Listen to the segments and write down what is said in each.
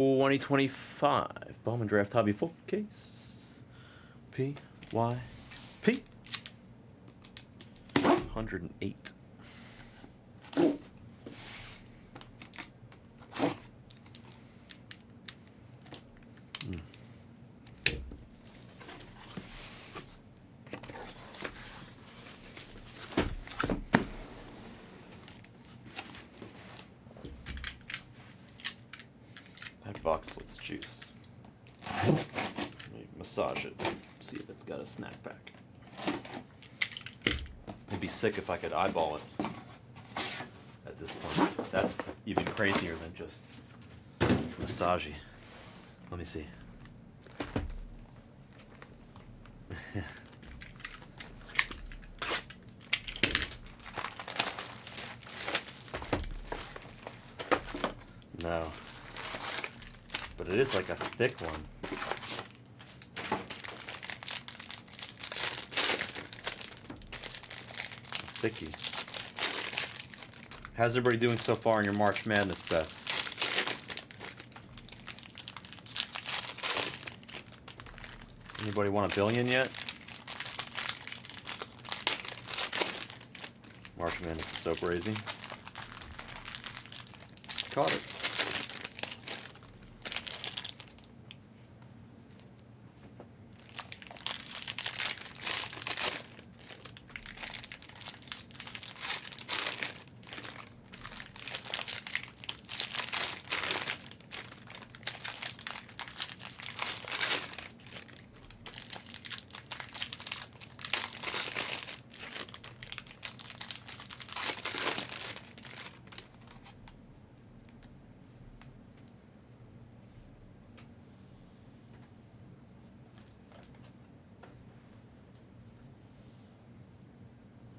2025 Bowman Draft Hobby Full Case. PYP 108. That box looks juice. Let me massage it, see if it's got a snapback. It'd be sick if I could eyeball it at this point. That's even crazier than just massagey. Let me see. No. But it is like a thick one. Thicky. How's everybody doing so far in your March Madness bets? Anybody want $1 billion yet? March Madness is so crazy. Caught it.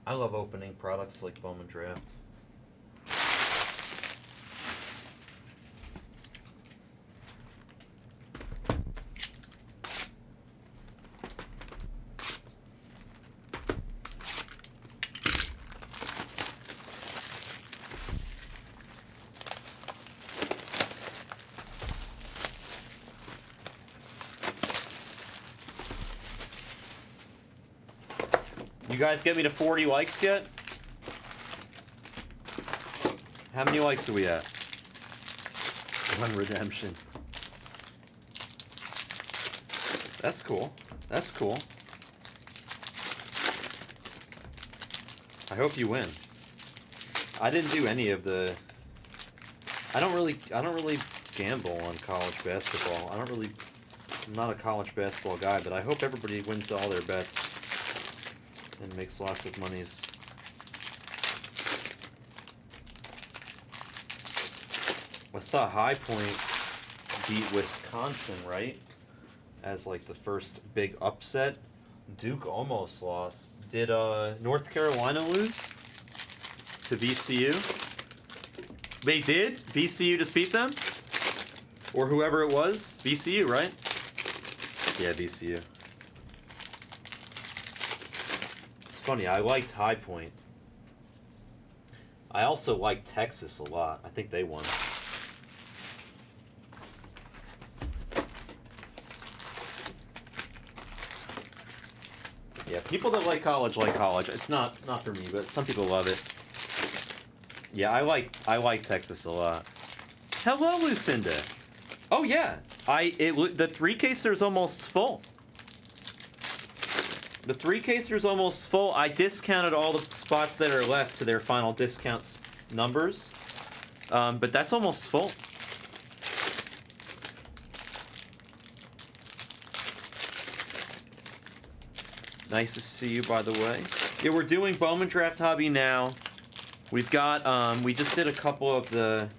I love opening products like Bowman Draft. You guys get me to 40 likes yet? How many likes are we at? One redemption. That's cool. That's cool. I hope you win. I didn't do any of the... I don't really gamble on college basketball. I'm not a college basketball guy, but I hope everybody wins all their bets and makes lots of monies. I saw High Point beat Wisconsin, right? As like the first big upset. Duke almost lost. Did North Carolina lose to VCU? They did? VCU just beat them? Or whoever it was? VCU, right? Yeah, VCU. Funny, I liked High Point. I also liked Texas a lot. I think they won. Yeah, people that like college like college. It's not for me, but some people love it. Yeah, I like Texas a lot. Hello, Lucinda. Oh yeah, the 3-caser is almost full. The 3-caser is almost full. I discounted all the spots that are left to their final discount numbers. But that's almost full. Nice to see you, by the way. Yeah, we're doing Bowman Draft Hobby now. We've got, we just did a couple of the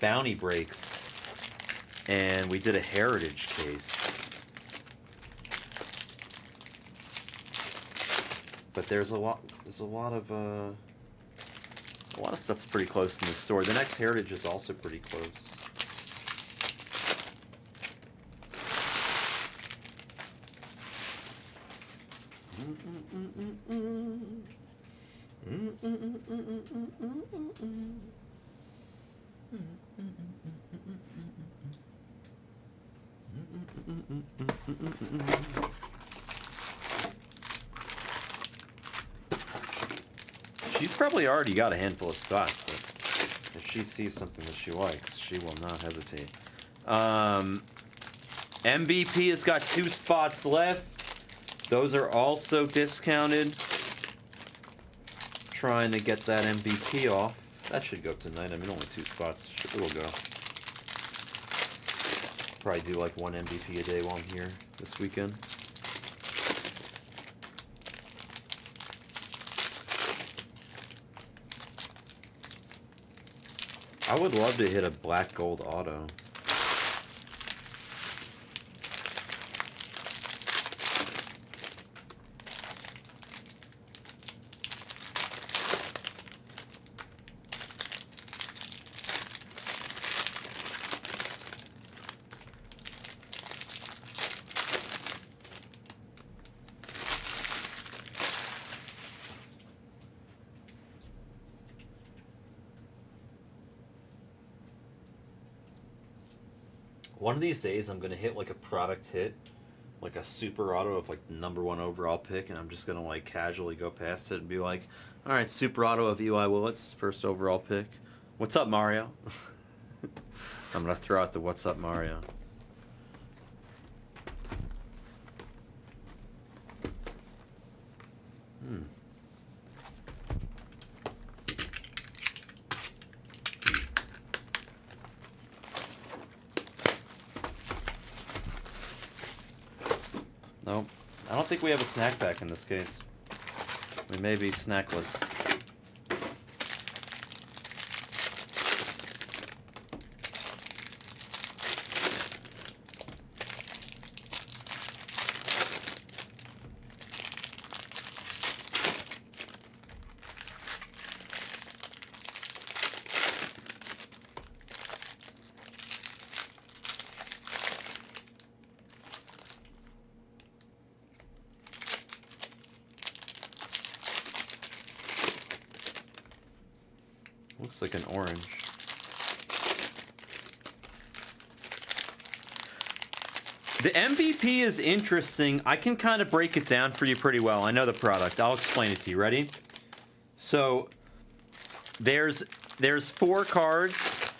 bounty breaks. And we did a heritage case. But there's a lot of stuff pretty close in the store. The next heritage is also pretty close. She's probably already got a handful of spots, but if she sees something that she likes, she will not hesitate. MVP has got 2 spots left. Those are also discounted. Trying to get that MVP off. That should go tonight. I mean, only 2 spots. It'll go. Probably do like 1 MVP a day while I'm here this weekend. I would love to hit a black gold auto. One of these days, I'm gonna hit like a product hit, like a super auto of like the #1 overall pick, and I'm just gonna like casually go past it and be like, "All right, super auto of Eli Willits, first overall pick. What's up, Mario?" I'm gonna throw out the "What's up, Mario." Nope. I don't think we have a snack pack in this case. We may be snackless. Looks like an orange. The MVP is interesting. I can kind of break it down for you pretty well. I know the product. I'll explain it to you. Ready? So there's 4 cards,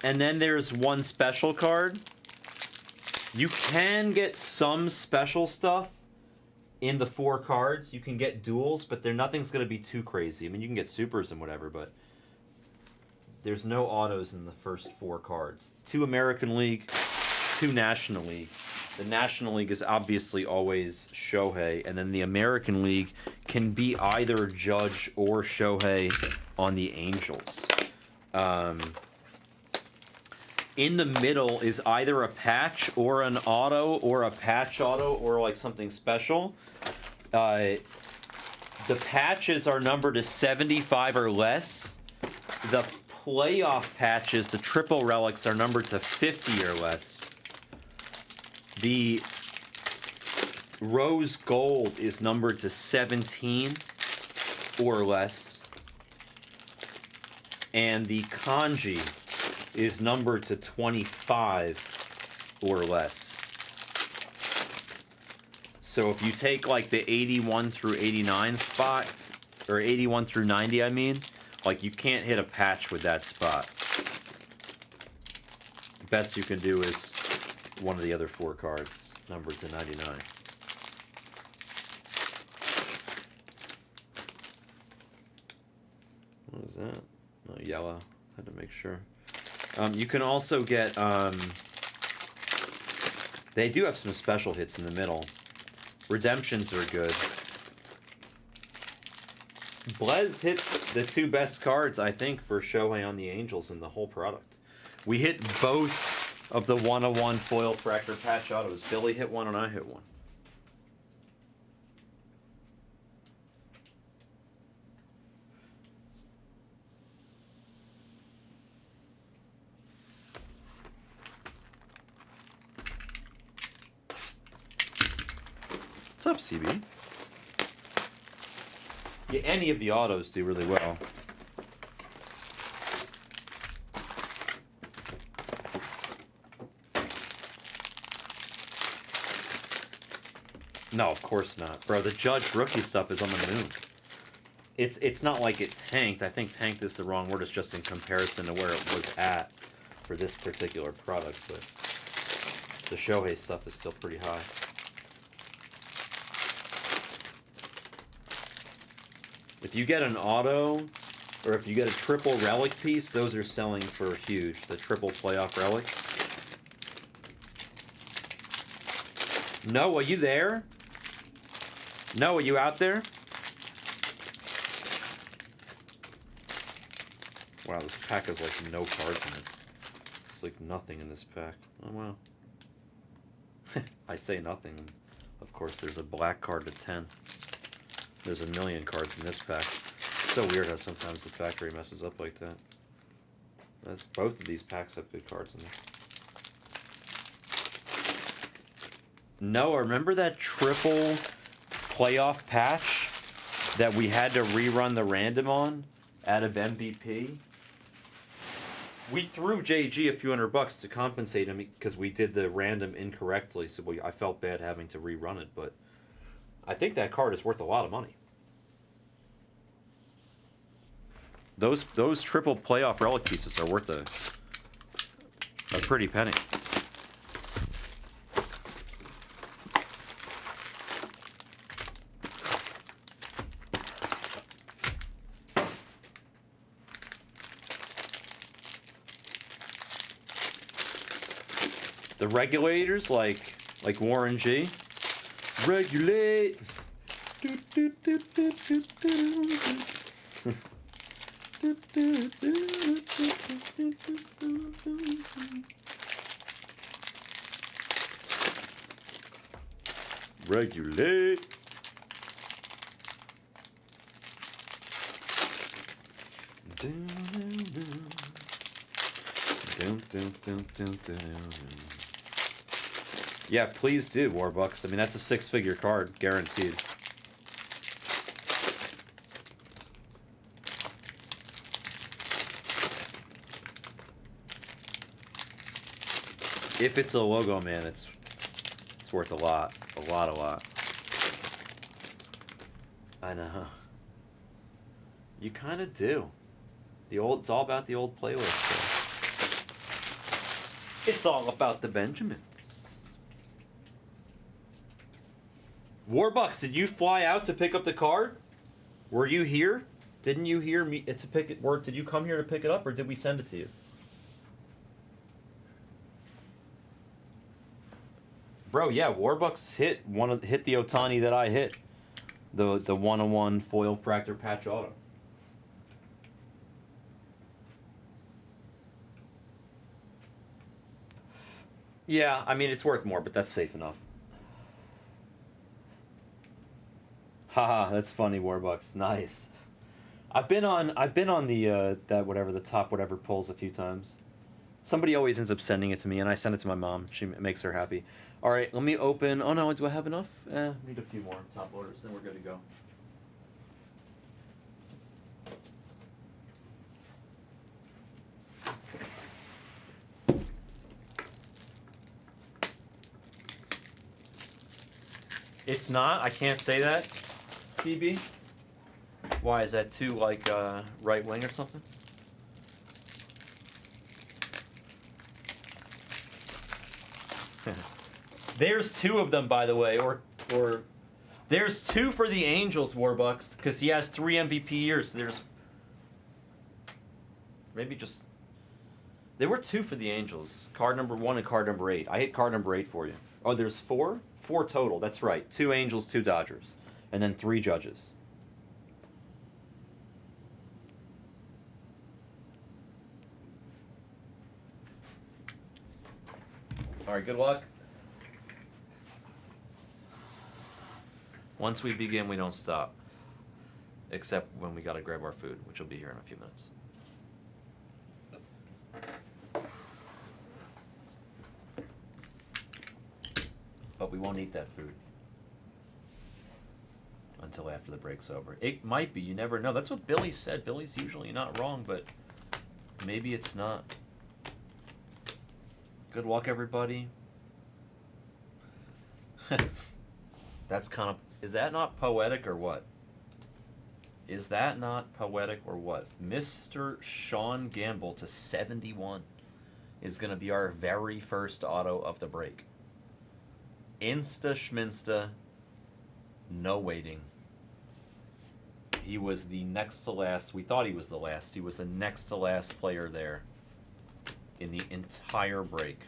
and then there's 1 special card. You can get some special stuff in the 4 cards. You can get duels, but nothing's going to be too crazy. I mean, you can get supers and whatever, but there's no autos in the first 4 cards. 2 American League, 2 National League. The National League is obviously always Shohei, and then the American League can be either Judge or Shohei on the Angels. In the middle is either a patch or an auto, or a patch auto, or like something special. The patches are numbered to 75 or less. The playoff patches, the triple relics, are numbered to 50 or less. The rose gold is numbered to 17 or less. And the kanji is numbered to 25 or less. So if you take like the 81 through 89 spot, or 81 through 90, I mean, like, you can't hit a patch with that spot. Best you can do is one of the other 4 cards, numbered to 99. What is that? Oh, yellow. Had to make sure. You can also get... they do have some special hits in the middle. Redemptions are good. Blez hits the 2 best cards, I think, for Shohei on the Angels in the whole product. We hit both of the 101 foil fractor patch autos. Billy hit one and I hit one. What's up, CB? Yeah, any of the autos do really well. No, of course not. Bro, the Judge rookie stuff is on the moon. It's not like it tanked. I think tanked is the wrong word. It's just in comparison to where it was at for this particular product. But the Shohei stuff is still pretty high. If you get an auto, or if you get a triple relic piece, those are selling for huge. The triple playoff relics. Noah, you there? Noah, you out there? Wow, this pack has like no cards in it. It's like nothing in this pack. Oh wow. I say nothing. Of course, there's a black card at 10. There's a million cards in this pack. It's so weird how sometimes the factory messes up like that. Both of these packs have good cards in them. Noah, remember that triple playoff patch that we had to rerun the random on out of MVP? We threw JG a few $100 to compensate him because we did the random incorrectly, so I felt bad having to rerun it, but I think that card is worth a lot of money. Those triple playoff relic pieces are worth a pretty penny. The regulators, like Warren G. Regulate. Regulate. Yeah, please do, Warbucks. I mean, that's a 6-figure card, guaranteed. If it's a logo, man, it's worth a lot. A lot. I know. You kind of do. It's all about the old playlist. So. It's all about the Benjamins. Warbucks, did you fly out to pick up the card? Were you here? Didn't you hear me to pick it? Or did you come here to pick it up, or did we send it to you? Bro, yeah, Warbucks hit the Otani that I hit, the 101 foil fractor patch auto. Yeah, I mean it's worth more, but that's safe enough. Haha, that's funny, Warbucks. Nice. I've been on the that whatever the top whatever polls a few times. Somebody always ends up sending it to me, and I send it to my mom. It makes her happy. All right, let me open. Oh no, do I have enough? Need a few more top loaders, then we're good to go. It's not. I can't say that. CB. Why is that too like right wing or something? There's two of them, by the way, or there's two for the Angels, Warbucks, because he has 3 MVP years. There's maybe just there were 2 for the Angels. Card number 1 and card number 8. I hit card number 8 for you. Oh, there's 4? 4 total. That's right. 2 Angels, 2 Dodgers, and then 3 Judges. All right, good luck. Once we begin, we don't stop. Except when we gotta grab our food, which will be here in a few minutes. But we won't eat that food until after the break's over. It might be, you never know. That's what Billy said. Billy's usually not wrong, but maybe it's not. Good luck, everybody. That's kind of, is that not poetic or what? Is that not poetic or what? Mr. Sean Gamble to 71 is going to be our very first auto of the break. Insta schminsta, no waiting. He was the next to last. We thought he was the last. He was the next to last player there in the entire break.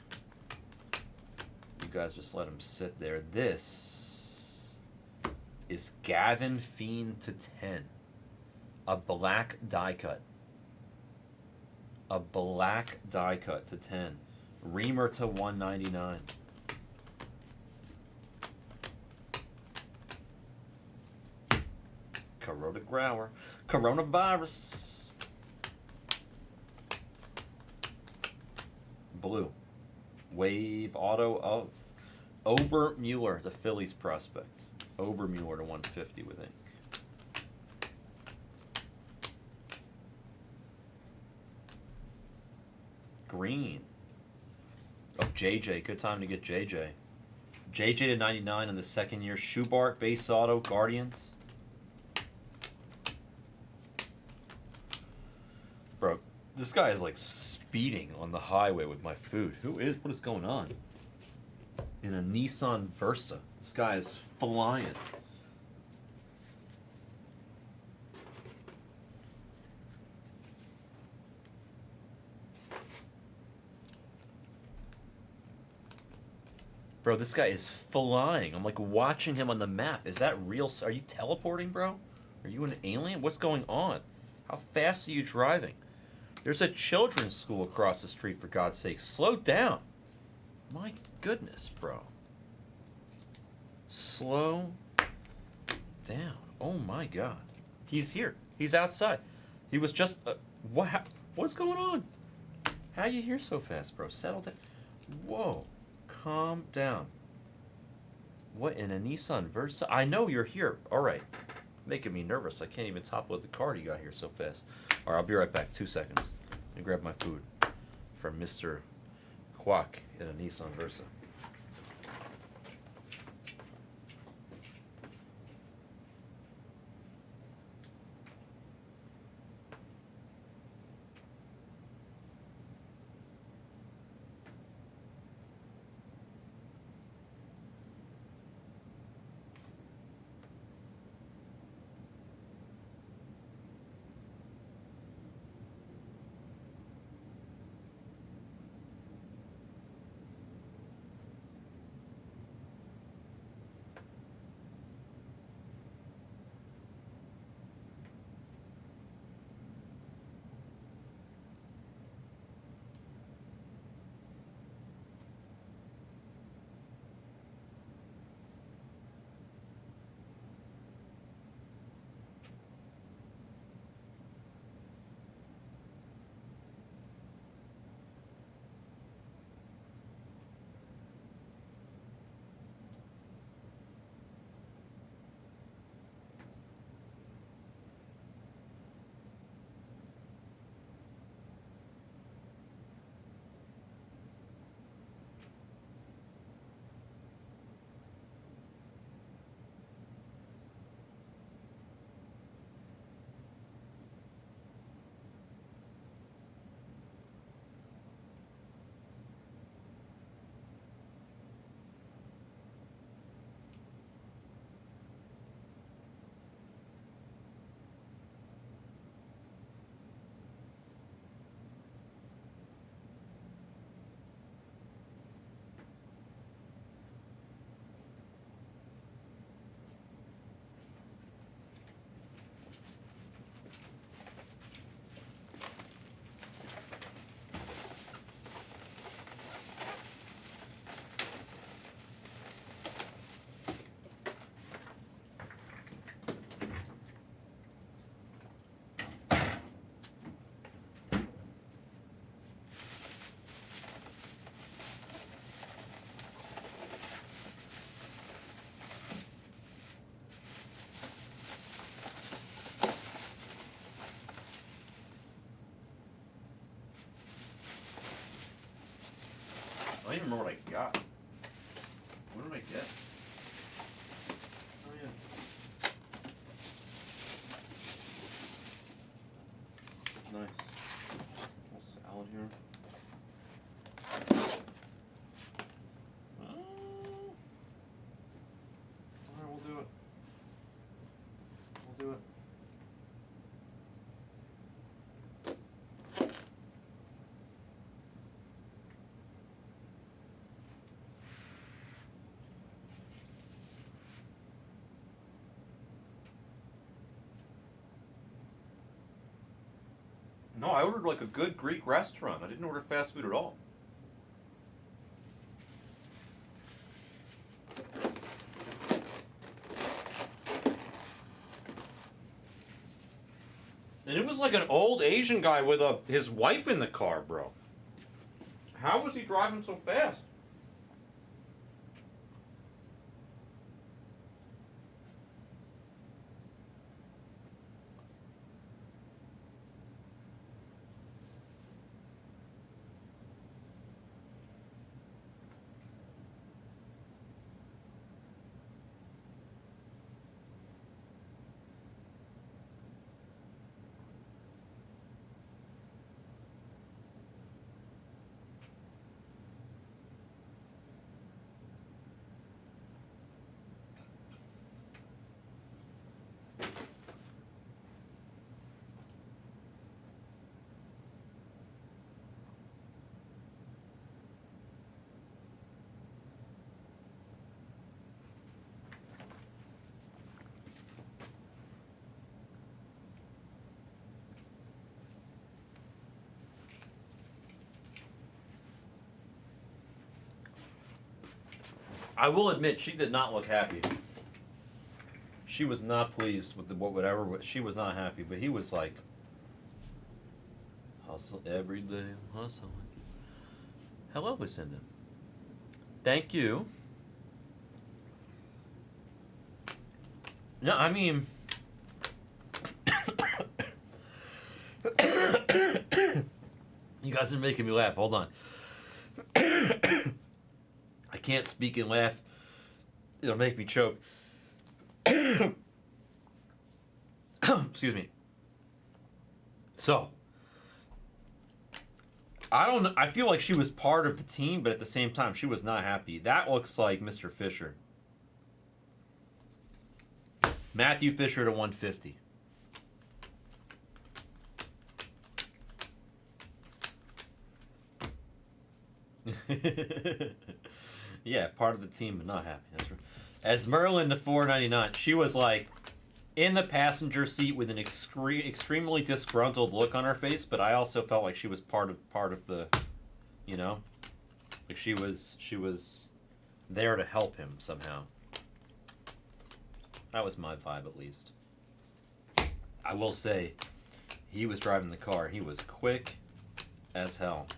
You guys just let him sit there. This is Gavin Fiend to 10. A black die cut. A black die cut to 10. Reamer to 199. Corona Grower. Coronavirus. Blue. Wave auto of Obermueller, the Phillies prospect. Obermueller to 150 with ink. Green of JJ. Good time to get JJ. JJ to 99 in the second year. Schubart, base auto, Guardians. Bro, this guy is like speeding on the highway with my food. What is going on? In a Nissan Versa. This guy is flying. Bro, this guy is flying. I'm like watching him on the map. Is that real? Are you teleporting, bro? Are you an alien? What's going on? How fast are you driving? There's a children's school across the street, for God's sake. Slow down. My goodness, bro. Slow down. Oh my God. He's here. He's outside. He was just... what's going on? How you here so fast, bro? Settle down. Whoa. Calm down. What, in a Nissan Versa? I know you're here. All right. Making me nervous. I can't even top load the card you got here so fast. All right, I'll be right back. 2 seconds. And grab my food from Mr. Quack in a Nissan Versa. I don't even remember what I got. What did I get? No, I ordered like a good Greek restaurant. I didn't order fast food at all. And it was like an old Asian guy with his wife in the car, bro. How was he driving so fast? I will admit, she did not look happy. She was not pleased with whatever. She was not happy, but he was like, hustle every day, hustling. Hello, Lucinda. Thank you. No, I mean, you guys are making me laugh. Hold on. I can't speak and laugh. It'll make me choke. Excuse me. So, I feel like she was part of the team, but at the same time, she was not happy. That looks like Mr. Fisher. Matthew Fisher to 150. Yeah, part of the team, but not happy. That's right. As Merlin to 499, she was like in the passenger seat with an extremely disgruntled look on her face, but I also felt like she was part of the, you know, like she was there to help him somehow. That was my vibe, at least. I will say, he was driving the car. He was quick as hell.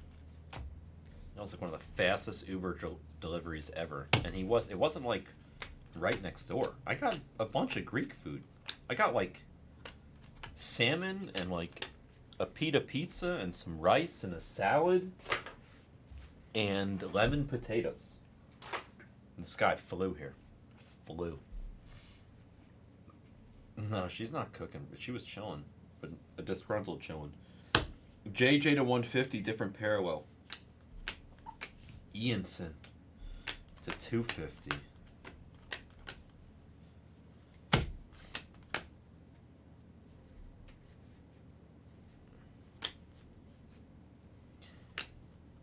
That was like one of the fastest Uber deliveries ever, and it wasn't like right next door. I got a bunch of Greek food. I got like salmon and like a pita pizza and some rice and a salad and lemon potatoes. And this guy flew here. Flew. No, she's not cooking, but she was chilling. But a disgruntled chilling. JJ to 150, different parallel. Ianson to 250.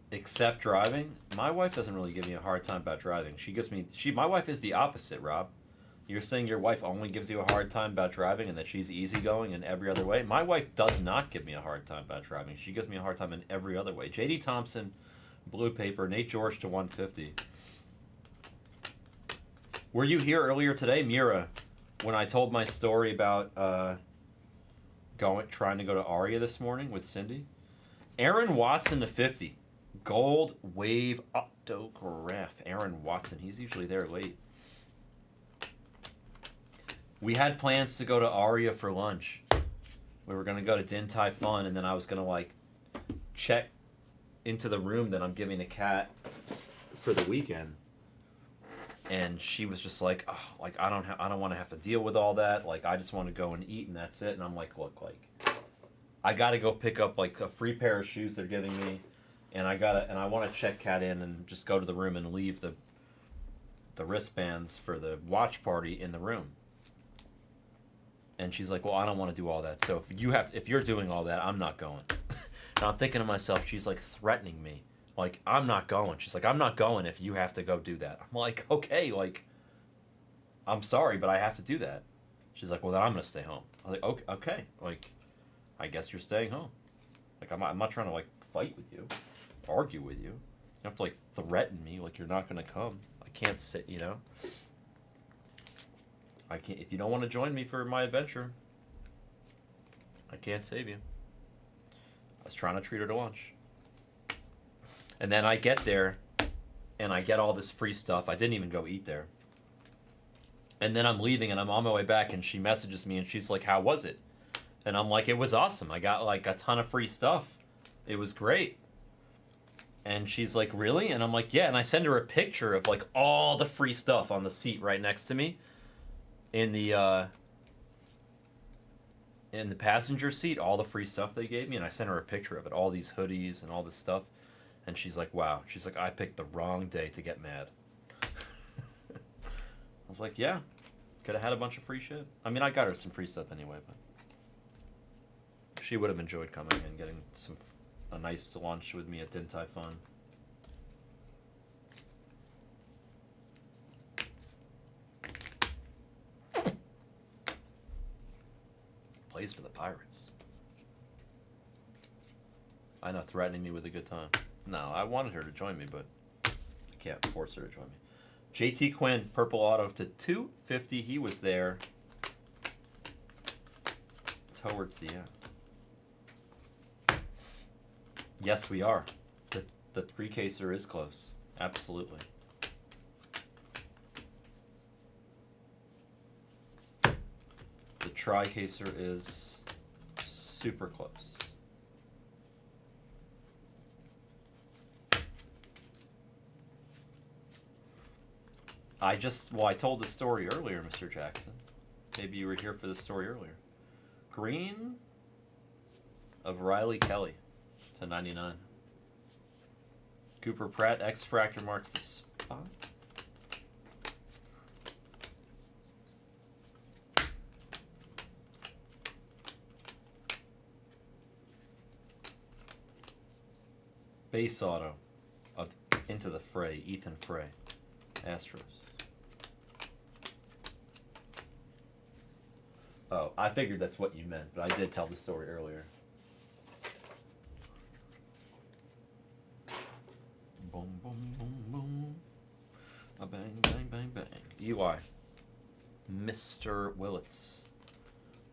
Except driving, my wife doesn't really give me a hard time about driving. My wife is the opposite, Rob. You're saying your wife only gives you a hard time about driving and that she's easygoing in every other way? My wife does not give me a hard time about driving. She gives me a hard time in every other way. JD Thompson, blue paper, Nate George to 150. Were you here earlier today, Mira, when I told my story about trying to go to Aria this morning with Cindy? Aaron Watson to 50. Gold Wave Autograph. Aaron Watson. He's usually there late. We had plans to go to Aria for lunch. We were going to go to Din Tai Fun, and then I was going to, like, check into the room that I'm giving the cat for the weekend. And she was just like, oh, like, I don't want to have to deal with all that. Like, I just want to go and eat, and that's it. And I'm like, look, like, I got to go pick up, like, a free pair of shoes they're giving me. And I want to check Kat in and just go to the room and leave the wristbands for the watch party in the room. And she's like, well, I don't want to do all that. So if you're doing all that, I'm not going. And I'm thinking to myself, she's like threatening me. Like, I'm not going. She's like, I'm not going if you have to go do that. I'm like, okay, like, I'm sorry, but I have to do that. She's like, well, then I'm going to stay home. I was like, okay, like, I guess you're staying home. Like, I'm not trying to, like, fight with you, argue with you. You have to, like, threaten me like you're not going to come. I can't sit, you know? I can't, if you don't want to join me for my adventure, I can't save you. I was trying to treat her to lunch. And then I get there, and I get all this free stuff. I didn't even go eat there. And then I'm leaving, and I'm on my way back, and she messages me, and she's like, how was it? And I'm like, it was awesome. I got, like, a ton of free stuff. It was great. And she's like, really? And I'm like, yeah. And I send her a picture of, like, all the free stuff on the seat right next to me. In the passenger seat, all the free stuff they gave me. And I sent her a picture of it, all these hoodies and all this stuff. And she's like, wow. She's like, I picked the wrong day to get mad. I was like, yeah. Could have had a bunch of free shit. I mean, I got her some free stuff anyway, but she would have enjoyed coming and getting a nice lunch with me at Din Tai Fun. Plays for the Pirates. I know, threatening me with a good time. No, I wanted her to join me, but I can't force her to join me. JT Quinn, purple auto to 250. He was there towards the end. Yes, we are. The three-caser is close. Absolutely. The tri-caser is super close. I told the story earlier, Mr. Jackson. Maybe you were here for the story earlier. Green of Riley Kelly to 99. Cooper Pratt, X-Fractor marks the spot. Base auto of Into the Fray, Ethan Frey, Astros. Oh, I figured that's what you meant, but I did tell the story earlier. Boom, boom, boom, boom. A bang, bang, bang, bang. UI. Mr. Willits.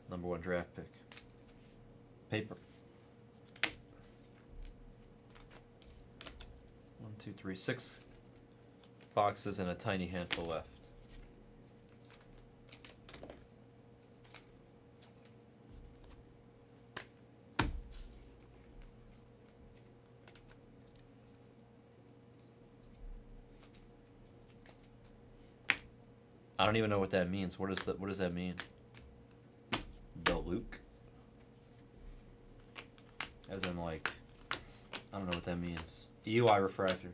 #1 draft pick. Paper. 1, 2, 3, 6 boxes and a tiny handful left. I don't even know what that means. What does that mean? The Luke? As in, like, I don't know what that means. EUI refractor.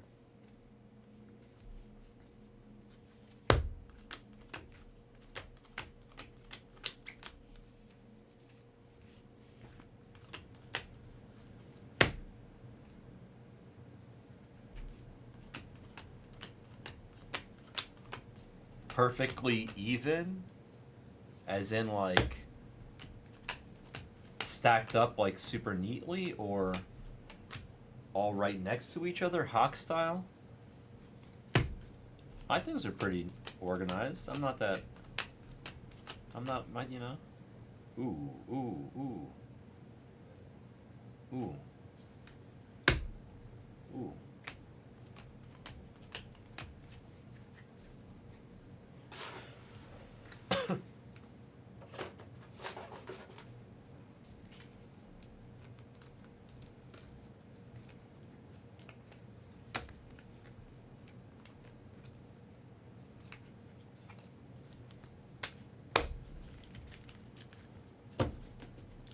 Perfectly even, as in, like, stacked up, like, super neatly, or all right next to each other, Hawk style. My things are pretty organized. I'm not, you know. Ooh, ooh, ooh. Ooh. Ooh.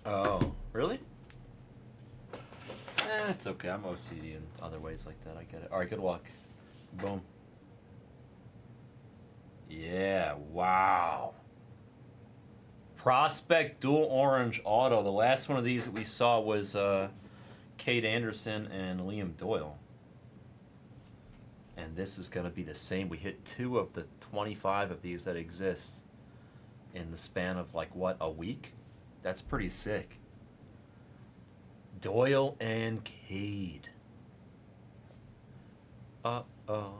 Oh, really? It's okay. I'm OCD in other ways like that. I get it. All right, good luck. Boom. Yeah, wow. Prospect dual orange auto. The last one of these that we saw was Cade Anderson and Liam Doyle. And this is going to be the same. We hit 2 of the 25 of these that exist in the span of, like, what, a week? That's pretty sick. Doyle and Cade. Uh-oh.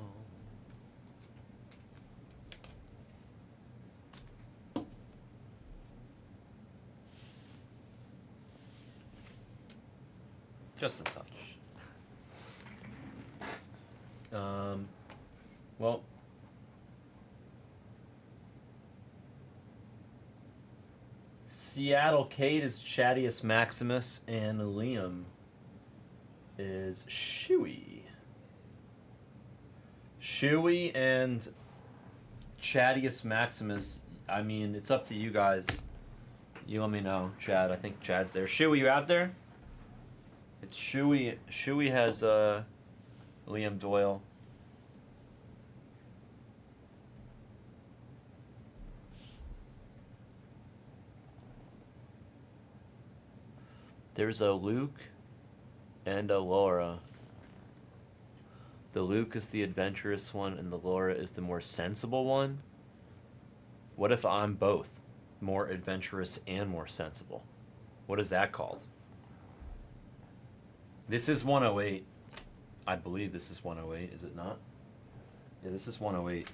Just a touch. Well, Seattle Cade is Chadius Maximus, and Liam is Shuey. Shuey and Chadius Maximus. I mean, it's up to you guys. You let me know, Chad. I think Chad's there. Shuey, you out there? It's Shuey. Shuey has Liam Doyle. There's a Luke and a Laura. The Luke is the adventurous one, and the Laura is the more sensible one. What if I'm both? More adventurous and more sensible. What is that called? This is 108. I believe this is 108, is it not? Yeah, this is 108.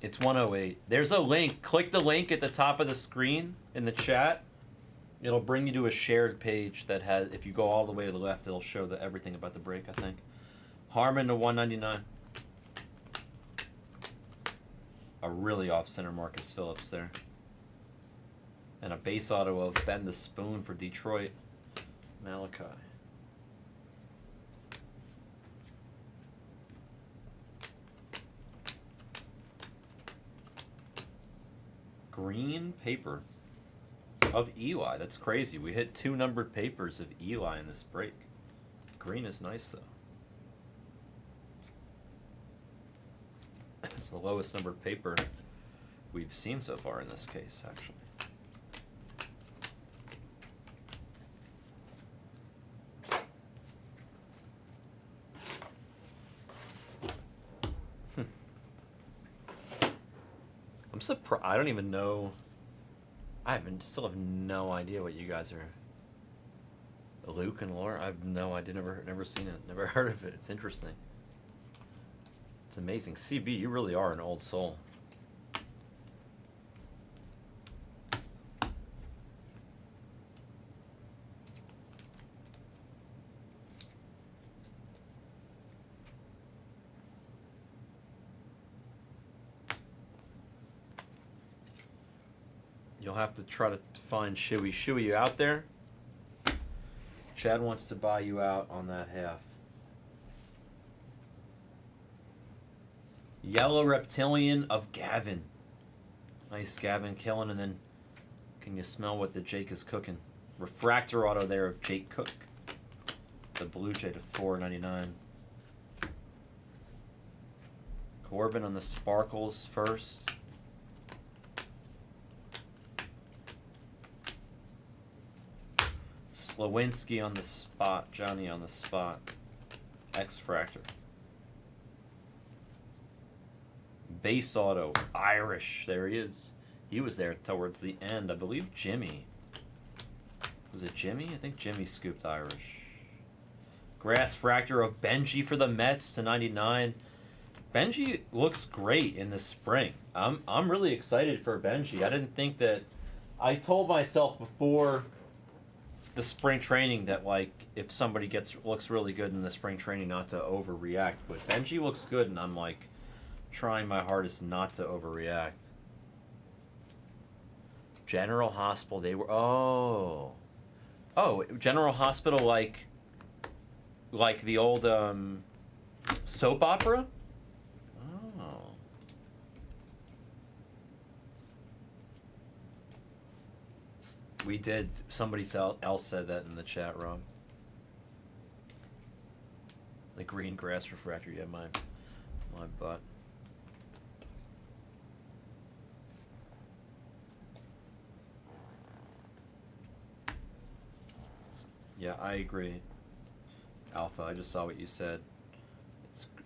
It's 108. There's a link. Click the link at the top of the screen in the chat. It'll bring you to a shared page that has, if you go all the way to the left, it'll show everything about the break, I think. Harmon to 199. A really off-center Marcus Phillips there. And a base auto of Ben the Spoon for Detroit. Malachi. Green paper of Eli. That's crazy. We hit 2 numbered papers of Eli in this break. Green is nice, though. It's the lowest numbered paper we've seen so far in this case, actually. I'm surprised. I don't even know. Still have no idea what you guys are. Luke and Laura. I have no idea. Never seen it. Never heard of it. It's interesting. It's amazing. CB, you really are an old soul. You'll have to try to find Shuey. Shuey, you out there? Chad wants to buy you out on that half. Yellow Reptilian of Gavin. Nice, Gavin killing, and then can you smell what the Jake is cooking? Refractor auto there of Jake Cook. The Blue Jay to 499. Corbin on the Sparkles first. Slowinski on the spot. Johnny on the spot. X-Fractor. Base auto. Irish. There he is. He was there towards the end. I believe Jimmy. Was it Jimmy? I think Jimmy scooped Irish. Grass Fractor of Benji for the Mets to 99. Benji looks great in the spring. I'm really excited for Benji. I didn't think that. I told myself before the spring training that, like, if somebody looks really good in the spring training, not to overreact. But Benji looks good, and I'm like trying my hardest not to overreact. General Hospital, they were General Hospital, like the old soap opera. Oh. We did. Somebody else said that in the chat, Rob. The green grass refractor. Yeah, my butt. Yeah, I agree. Alpha, I just saw what you said.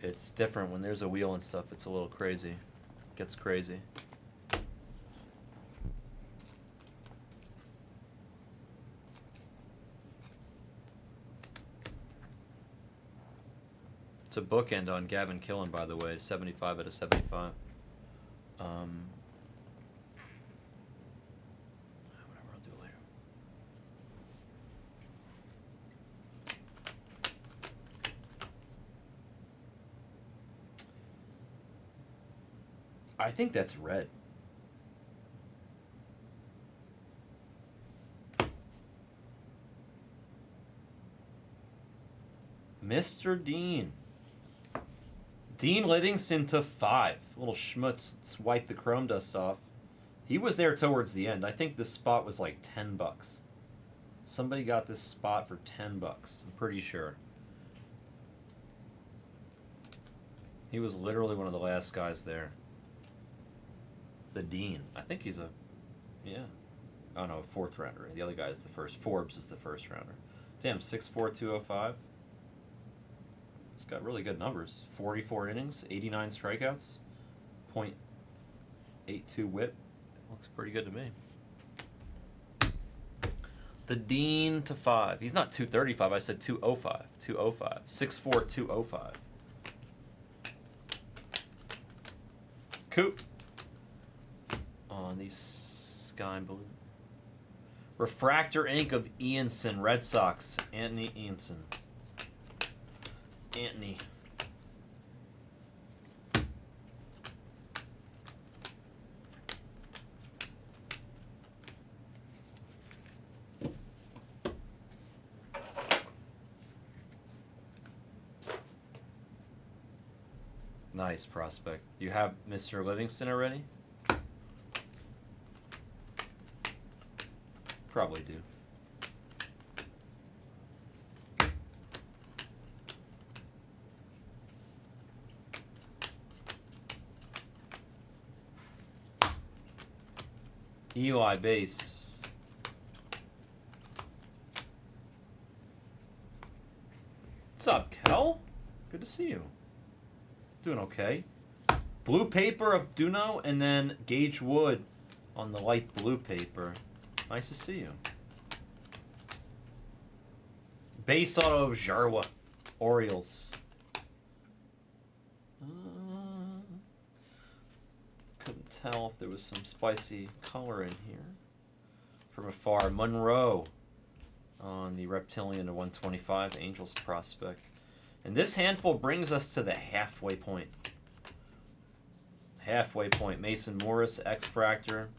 It's different when there's a wheel and stuff. It's a little crazy. Gets crazy. It's a bookend on Gavin Killen, by the way. 75 out of 75. Whatever, I'll do it later. I think that's red. Mr. Dean. Dean Livingston to 5. Little schmutz. Let's wipe the chrome dust off. He was there towards the end. I think this spot was like $10. Somebody got this spot for $10. I'm pretty sure. He was literally one of the last guys there. The Dean. I think he's a... Yeah. Oh no, 4th rounder. The other guy is the first. Forbes is the first rounder. Damn, 6'4", 205. He's got really good numbers. 44 innings, 89 strikeouts, .82 whip. Looks pretty good to me. The Dean to 5. He's not 235. I said 205. 205. 6'4", 205. Coop. On the sky blue. Refractor ink of Ianson, Red Sox. Anthony Ianson. Anthony. Nice prospect. You have Mr. Livingston already? Probably do. Eli base. What's up, Kel? Good to see you. Doing okay. Blue paper of Duno and then Gage Wood on the light blue paper. Nice to see you. Base auto of Jarwa. Orioles. Couldn't tell if there was some spicy color in here. From afar, Monroe on the Reptilian to 125, Angels prospect. And this handful brings us to the halfway point. Halfway point. Mason Morris, X-Fractor.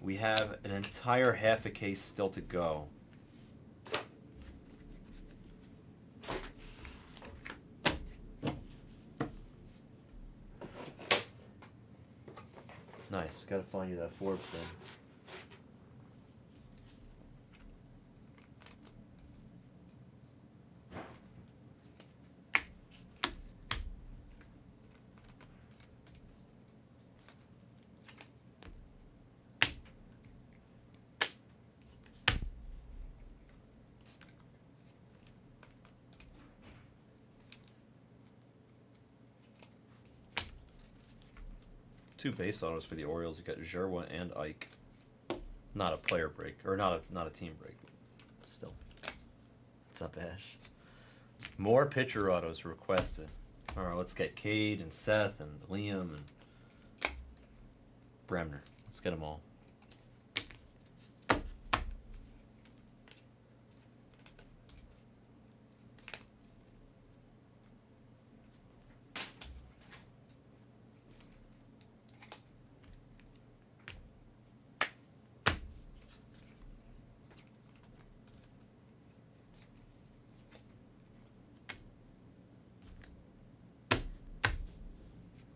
We have an entire half a case still to go. Nice. Gotta find you that Forbes thing. Two base autos for the Orioles. You got Jerwa and Ike. Not a player break, or not a team break. Still, what's up, Ash? More pitcher autos requested. All right, let's get Cade and Seth and Liam and Bremner. Let's get them all.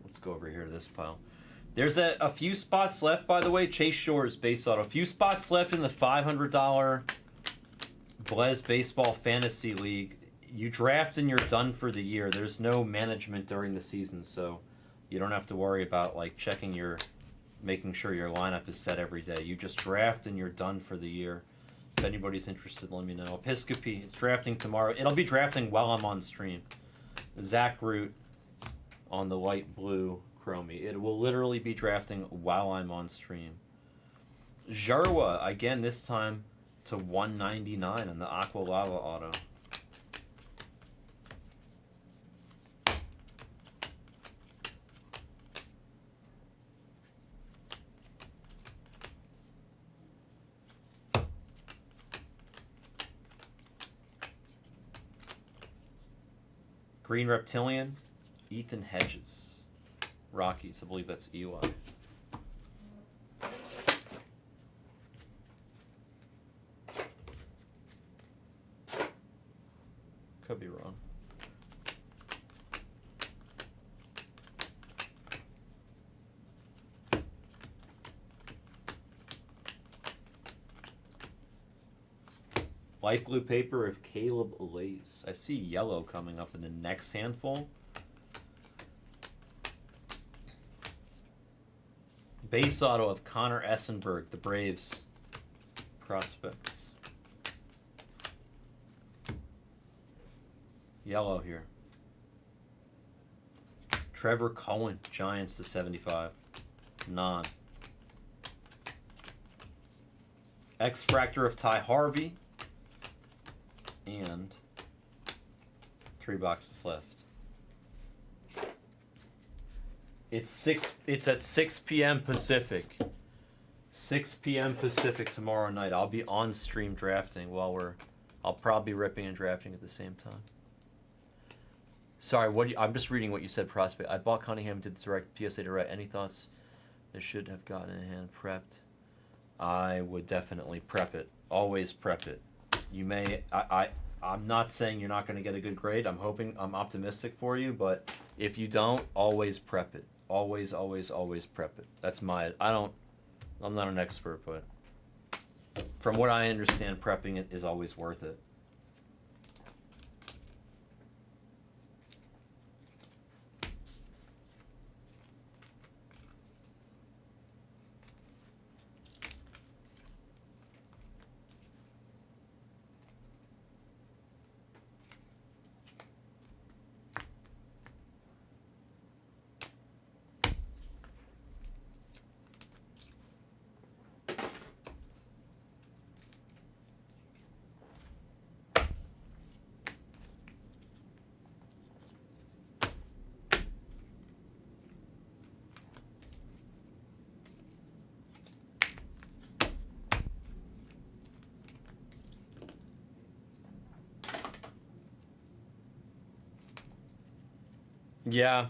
Let's go over here to this pile. There's a few spots left, by the way. Chase Shore's base auto. A few spots left in the $500 Blaze Baseball Fantasy League. You draft and you're done for the year. There's no management during the season, so you don't have to worry about like making sure your lineup is set every day. You just draft and you're done for the year. If anybody's interested, let me know. Episcopi, it's drafting tomorrow. It'll be drafting while I'm on stream. Zach Root on the light blue Chromie. It will literally be drafting while I'm on stream. Jarwa, again, this time to 199 on the Aqua Lava auto. Green Reptilian, Ethan Hedges. Rockies, I believe that's Eli. Could be wrong. Light blue paper of Caleb Lace. I see yellow coming up in the next handful. Base auto of Connor Essenberg, the Braves prospects. Yellow here. Trevor Cohen, Giants to 75. Non. X-Fractor of Ty Harvey. And 3 boxes left. It's at 6 p.m. Pacific. 6 p.m. Pacific tomorrow night. I'll be on stream drafting while I'll probably be ripping and drafting at the same time. Sorry, I'm just reading what you said, Prospect. I bought Cunningham, did the direct PSA direct. Any thoughts? They should have gotten in hand prepped. I would definitely prep it. Always prep it. You may, I'm not saying you're not going to get a good grade. I'm optimistic for you, but if you don't, always prep it. Always, always, always prep it. That's I'm not an expert, but from what I understand, prepping it is always worth it. Yeah,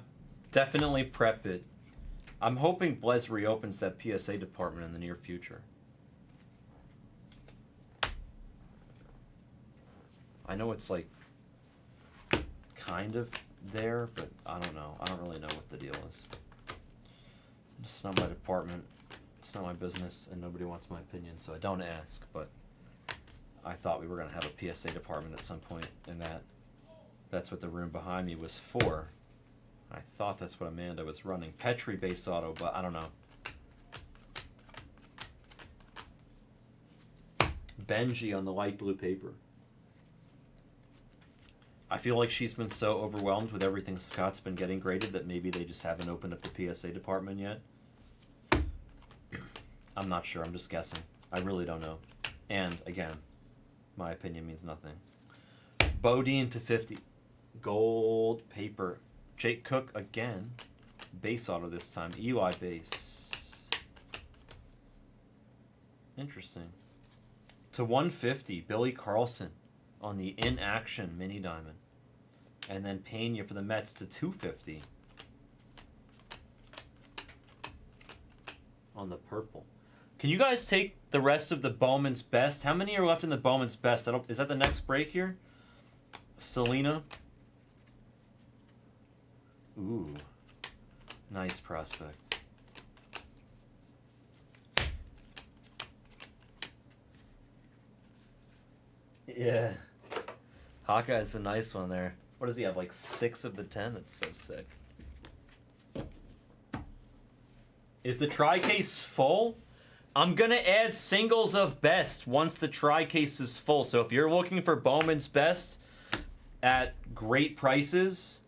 definitely prep it. I'm hoping Blez reopens that PSA department in the near future. I know it's like kind of there, but I don't know. I don't really know what the deal is. It's not my department. It's not my business, and nobody wants my opinion, so I don't ask, but I thought we were going to have a PSA department at some point, and that's what the room behind me was for. I thought that's what Amanda was running. Petri base auto, but I don't know. Benji on the light blue paper. I feel like she's been so overwhelmed with everything Scott's been getting graded that maybe they just haven't opened up the PSA department yet. I'm not sure. I'm just guessing. I really don't know. And, again, my opinion means nothing. Bodine to 50. Gold paper. Jake Cook again. Base auto this time. Eli base. Interesting. To 150, Billy Carlson on the in-action mini diamond. And then Pena for the Mets to 250 on the purple. Can you guys take the rest of the Bowman's Best? How many are left in the Bowman's Best? Is that the next break here? Selena. Ooh. Nice prospect. Yeah. Hawkeye's a nice one there. What does he have, like 6 of the 10? That's so sick. Is the tri-case full? I'm going to add singles of best once the tri-case is full. So if you're looking for Bowman's Best at great prices,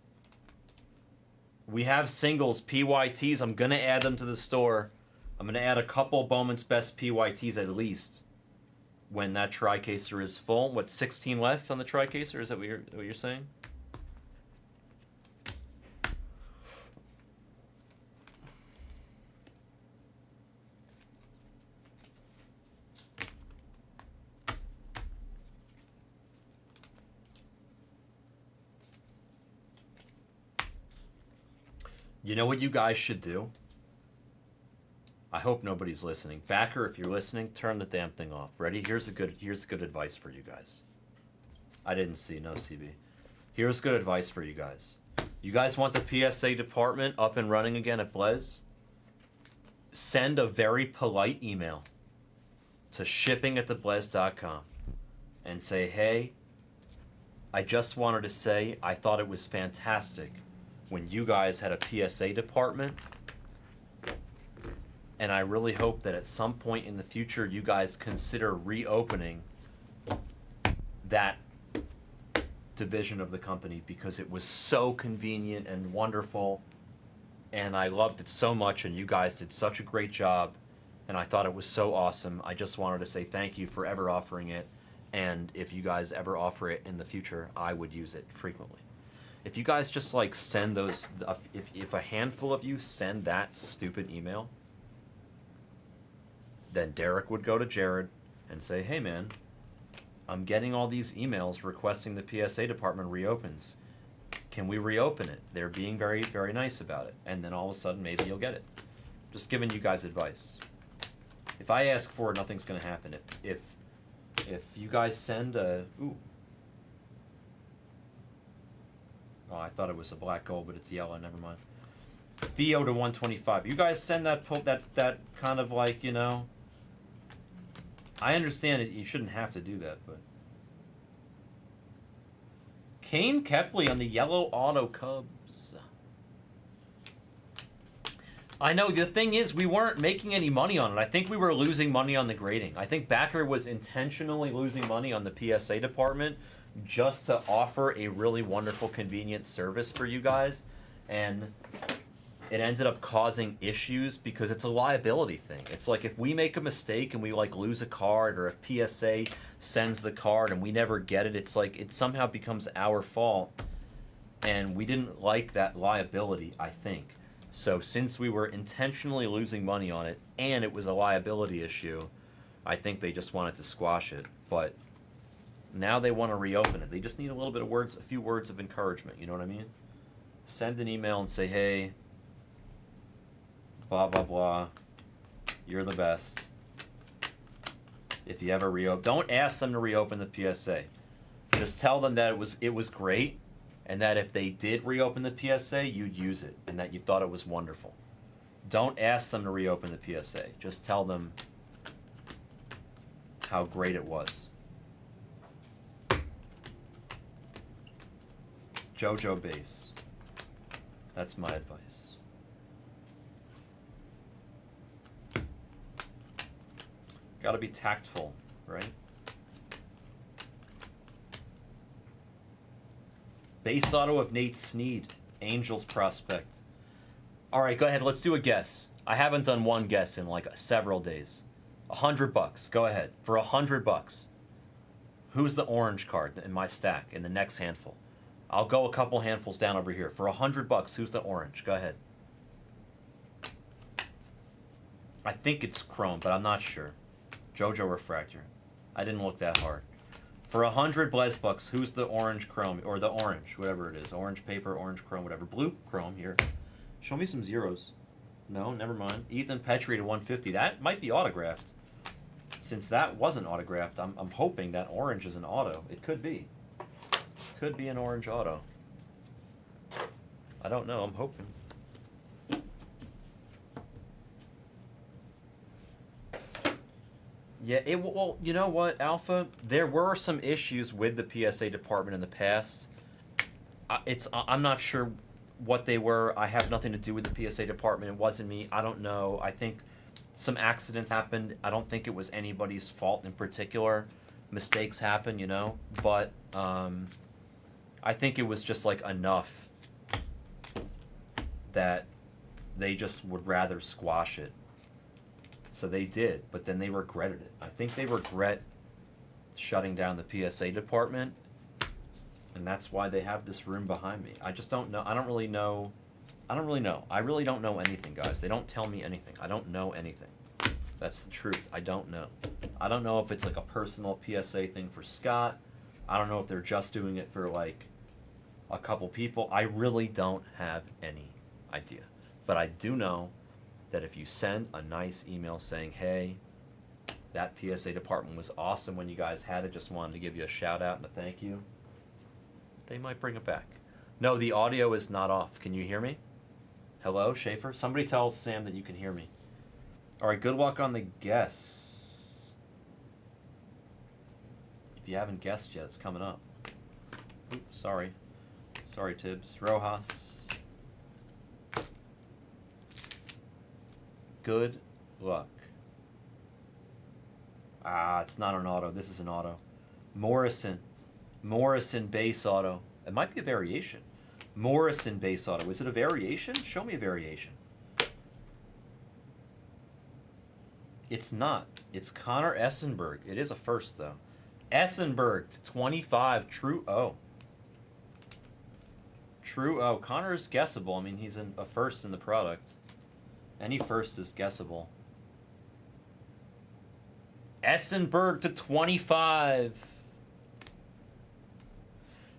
We have singles, PYTs. I'm going to add them to the store. I'm going to add a couple Bowman's Best PYTs at least when that tri-caser is full. What, 16 left on the tri-caser? Is that what you're saying? You know what you guys should do? I hope nobody's listening. Backer, if you're listening, turn the damn thing off. Ready? Here's good advice for you guys. I didn't see, no CB. Here's good advice for you guys. You guys want the PSA department up and running again at Blez? Send a very polite email to shipping@theblez.com and say, hey, I just wanted to say I thought it was fantastic when you guys had a PSA department, and I really hope that at some point in the future you guys consider reopening that division of the company, because it was so convenient and wonderful, and I loved it so much, and you guys did such a great job, and I thought it was so awesome. I just wanted to say thank you for ever offering it, and if you guys ever offer it in the future, I would use it frequently. If you guys just like send those, if a handful of you send that stupid email, then Derek would go to Jared and say, hey man, I'm getting all these emails requesting the PSA department reopens. Can we reopen it? They're being very, very nice about it. And then all of a sudden maybe you'll get it. Just giving you guys advice. If I ask for it, nothing's gonna happen. If you guys send a, ooh. Oh, I thought it was a black gold, but it's yellow. Never mind. Theo to 125. You guys send that kind of like, you know. I understand it. You shouldn't have to do that, but Kane Kepley on the yellow auto Cubs. I know the thing is we weren't making any money on it. I think we were losing money on the grading. I think Backer was intentionally losing money on the PSA department just to offer a really wonderful, convenient service for you guys, and it ended up causing issues because it's a liability thing. It's like if we make a mistake and we like lose a card, or if PSA sends the card and we never get it, it's like it somehow becomes our fault, and we didn't like that liability, I think. So since we were intentionally losing money on it and it was a liability issue, I think they just wanted to squash it. But now they want to reopen it. They just need a little bit of words, a few words of encouragement. You know what I mean? Send an email and say, hey, blah, blah, blah. You're the best. If you ever reopen, don't ask them to reopen the PSA. Just tell them that it was great, and that if they did reopen the PSA, you'd use it, and that you thought it was wonderful. Don't ask them to reopen the PSA. Just tell them how great it was. JoJo base. That's my advice. Gotta be tactful, right? Base auto of Nate Snead, Angels prospect. All right, go ahead. Let's do a guess. I haven't done one guess in like several days. $100. Go ahead for $100. Who's the orange card in my stack in the next handful? I'll go a couple handfuls down over here. For $100, who's the orange? Go ahead. I think it's Chrome, but I'm not sure. JoJo Refractor. I didn't look that hard. For $100 Blezbucks, who's the orange Chrome, or the orange, whatever it is. Orange paper, orange Chrome, whatever. Blue Chrome here. Show me some zeros. No, never mind. Ethan Petrie to 150. That might be autographed. Since that wasn't autographed, I'm hoping that orange is an auto. It could be. Could be an orange auto. I don't know. I'm hoping. Yeah, well, you know what, Alpha? There were some issues with the PSA department in the past. I'm not sure what they were. I have nothing to do with the PSA department. It wasn't me. I don't know. I think some accidents happened. I don't think it was anybody's fault in particular. Mistakes happen, you know. But I think it was just like enough that they just would rather squash it. So they did, but then they regretted it. I think they regret shutting down the PSA department, and that's why they have this room behind me. I just don't know. I don't really know. I really don't know anything, guys. They don't tell me anything. I don't know anything. That's the truth. I don't know. I don't know if it's like a personal PSA thing for Scott. I don't know if they're just doing it for like a couple people. I really don't have any idea. But I do know that if you send a nice email saying, hey, that PSA department was awesome when you guys had it, just wanted to give you a shout out and a thank you, they might bring it back. No, the audio is not off. Can you hear me? Hello, Schaefer? Somebody tell Sam that you can hear me. All right, good luck on the guess. If you haven't guessed yet, it's coming up. Oops, sorry. Sorry, Tibbs. Rojas. Good luck. Ah, it's not an auto. This is an auto. Morrison. Morrison base auto. It might be a variation. Morrison base auto. Is it a variation? Show me a variation. It's not. It's Connor Essenberg. It is a first, though. Essenberg to 25. True O. True O. Connor is guessable. I mean, he's a first in the product. Any first is guessable. Essenberg to 25.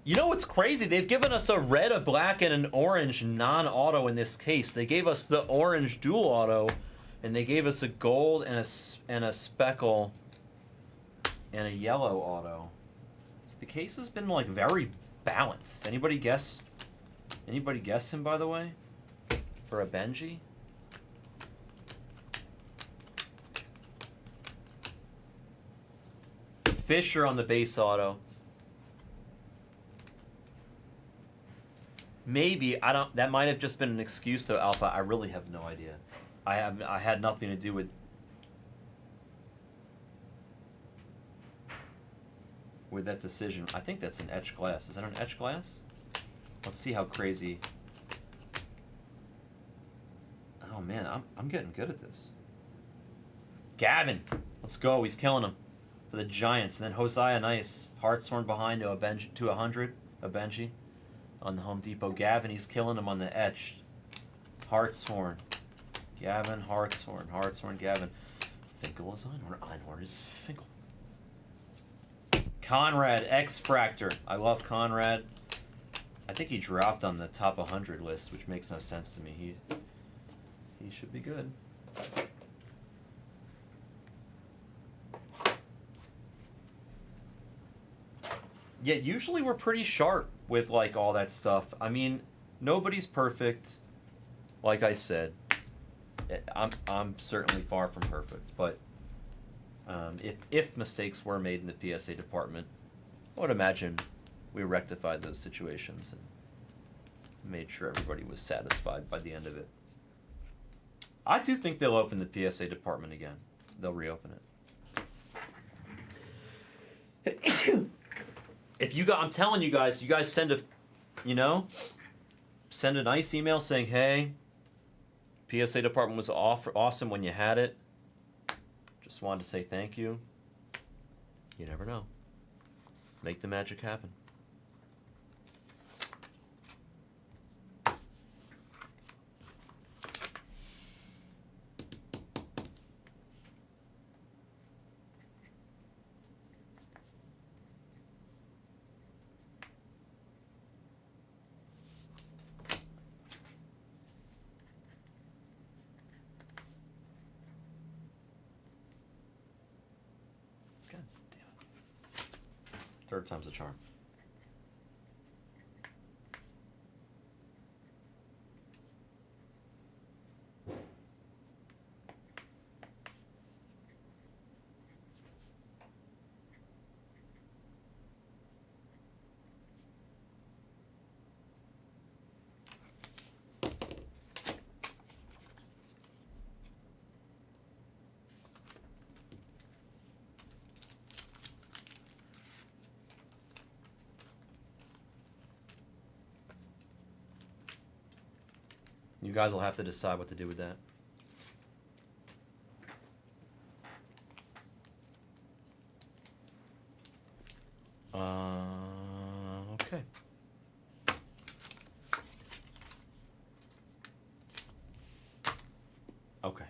You know what's crazy? They've given us a red, a black, and an orange non-auto in this case. They gave us the orange dual auto, and they gave us a gold and a speckle and a yellow auto. So the case has been like very balanced. Anybody guess? Anybody guess him, by the way, for a Benji? Fisher on the base auto. Maybe, I don't, that might have just been an excuse though, Alpha. I really have no idea. I had nothing to do with that decision. I think that's an etched glass. Is that an etched glass? Let's see how crazy. Oh man, I'm getting good at this. Gavin, let's go. He's killing him for the Giants. And then Hosea Nice, Hartshorn behind to a Benji, to 100, a Benji on the Home Depot. Gavin, he's killing him on the etched. Hartshorn. Gavin, Hartshorn. Hartshorn, Gavin. Finkel is Einhorn. Einhorn is Finkel. Conrad, X-Fractor. I love Conrad. I think he dropped on the top 100 list, which makes no sense to me. He should be good. Yeah, usually we're pretty sharp with like all that stuff. I mean, nobody's perfect. Like I said, I'm certainly far from perfect, but if mistakes were made in the PSA department, I would imagine we rectified those situations and made sure everybody was satisfied by the end of it. I do think they'll open the PSA department again. They'll reopen it. If you I'm telling you guys send a nice email saying, hey, PSA department was awesome when you had it. Just wanted to say thank you. You never know. Make the magic happen. Third time's the charm. You guys will have to decide what to do with that. Okay. Okay.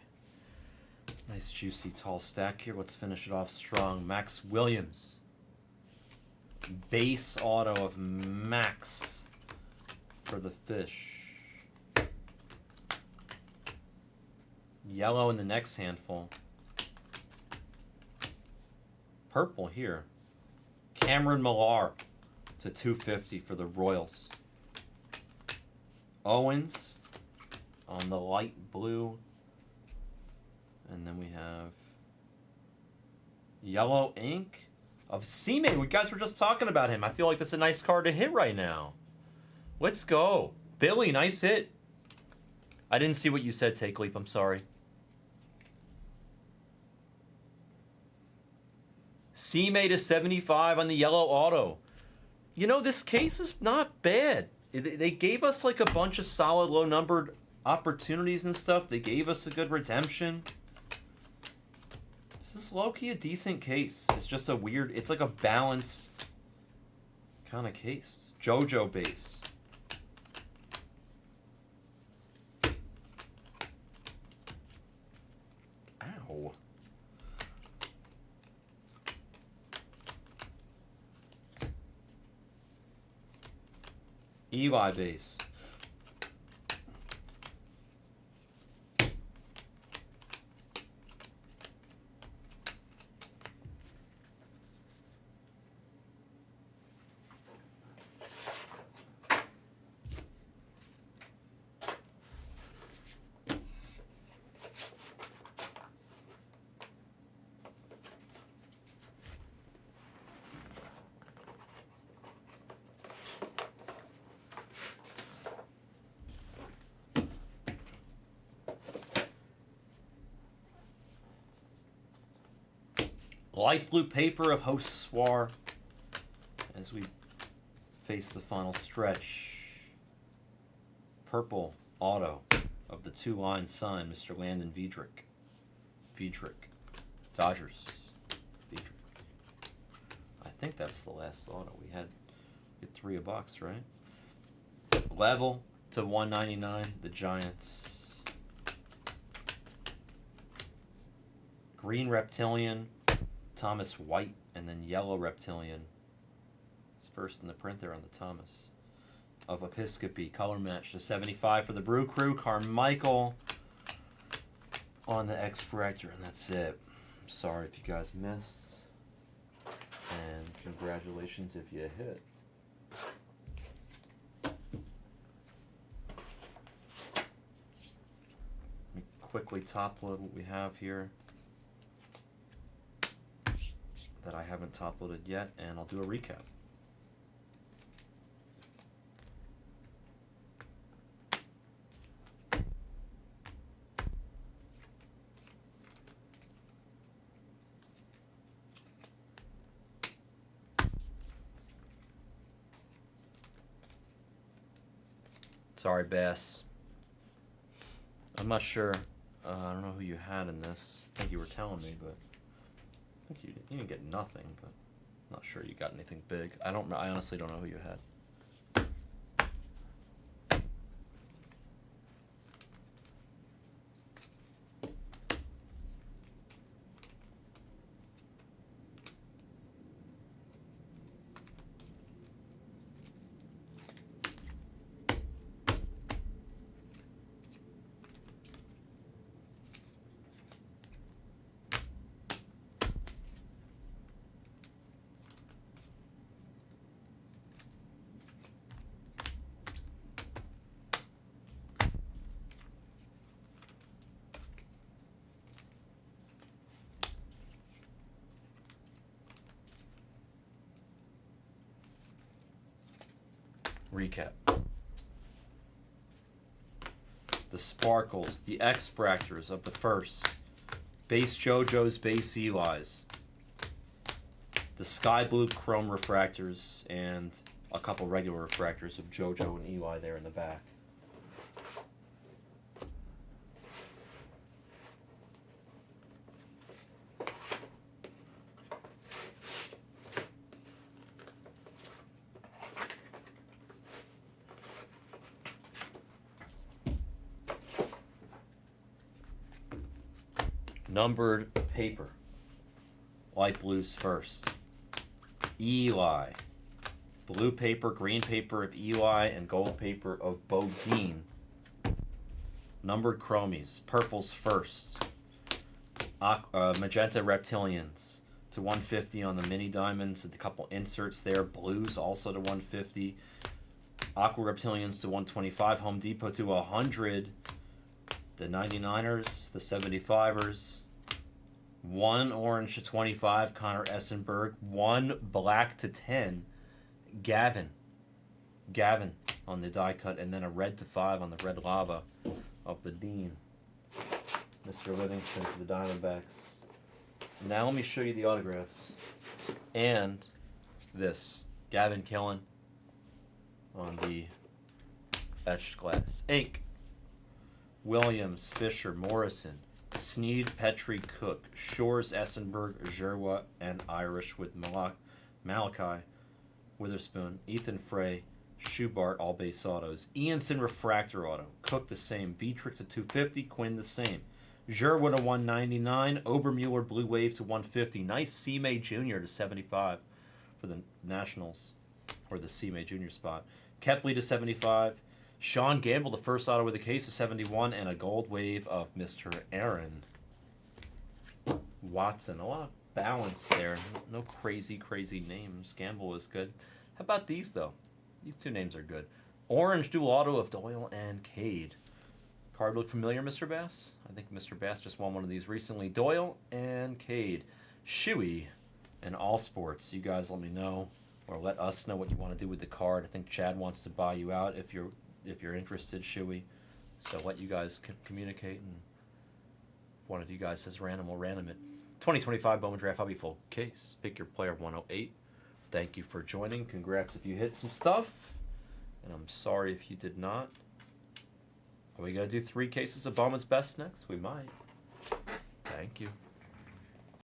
Nice, juicy, tall stack here. Let's finish it off strong. Max Williams. Base auto of Max for the Fish. Yellow in the next handful. Purple here. Cameron Millar to 250 for the Royals. Owens on the light blue. And then we have yellow ink of Seaman. We guys were just talking about him. I feel like that's a nice card to hit right now. Let's go. Billy, nice hit. I didn't see what you said, Take Leap. I'm sorry. Seaman to 75 on the yellow auto. You know, this case is not bad. They gave us like a bunch of solid low-numbered opportunities and stuff. They gave us a good redemption. This is low-key a decent case. It's just a weird... It's like a balanced kind of case. JoJo base. Ow. Eli base. Light blue paper of Host Swar as we face the final stretch. Purple auto of the two-line sign, Mr. Landon Viedrich. Dodgers. Viedrich. I think that's the last auto. We had $3 a box, right? Level to 199, the Giants. Green Reptilian, Thomas White, and then yellow Reptilian. It's first in the print there on the Thomas. Of Episcopi, color match to 75 for the Brew Crew. Carmichael on the X-Fractor, and that's it. I'm sorry if you guys missed. And congratulations if you hit. Let me quickly top load what we have here that I haven't top loaded yet, and I'll do a recap. Sorry, Bass. I'm not sure. I don't know who you had in this. I think you were telling me, but I think you didn't get nothing. But I'm not sure you got anything big. I honestly don't know who you had. Recap. The Sparkles, the X-Fractors of the first. Base JoJo's, base Eli's. The Sky Blue Chrome Refractors, and a couple regular refractors of JoJo and Eli there in the back. Numbered paper. Light blues first. Eli. Blue paper, green paper of Eli, and gold paper of Bodine. Numbered chromies. Purples first. Magenta reptilians to 150 on the mini diamonds. A couple inserts there. Blues also to 150. Aqua reptilians to 125. Home Depot to 100. The 99ers, the 75ers. One orange to 25. Connor Essenberg. One black to 10. Gavin on the die cut, and then a red to 5 on the red lava of the Dean. Mr. Livingston for the Diamondbacks. Now let me show you the autographs. And this. Gavin Killen on the etched glass. Ink. Williams, Fisher, Morrison, Sneed, Petrie, Cook, Shores, Essenberg, Jerwa, and Irish with Malachi, Witherspoon, Ethan Frey, Schubart, all base autos. Ianson, refractor auto. Cook the same. Vietrich to 250. Quinn the same. Jerwood to 199. Obermueller, Blue Wave to 150. Nice C-May Jr. to 75 for the Nationals, or the C-May Jr. spot. Kepley to 75. Sean Gamble, the first auto with a case of 71, and a gold wave of Mr. Aaron Watson. A lot of balance there. No crazy names. Gamble is good. How about these, though? These two names are good. Orange dual auto of Doyle and Cade. Card look familiar, Mr. Bass? I think Mr. Bass just won one of these recently. Doyle and Cade. Shuey and All Sports. You guys let me know, or let us know what you want to do with the card. I think Chad wants to buy you out if you're interested, Shuey. So let you guys communicate, and if one of you guys says random, we'll random it. 2025 Bowman Draft Hobby full case. Pick your player 108. Thank you for joining. Congrats if you hit some stuff, and I'm sorry if you did not. Are we going to do 3 cases of Bowman's Best next? We might. Thank you.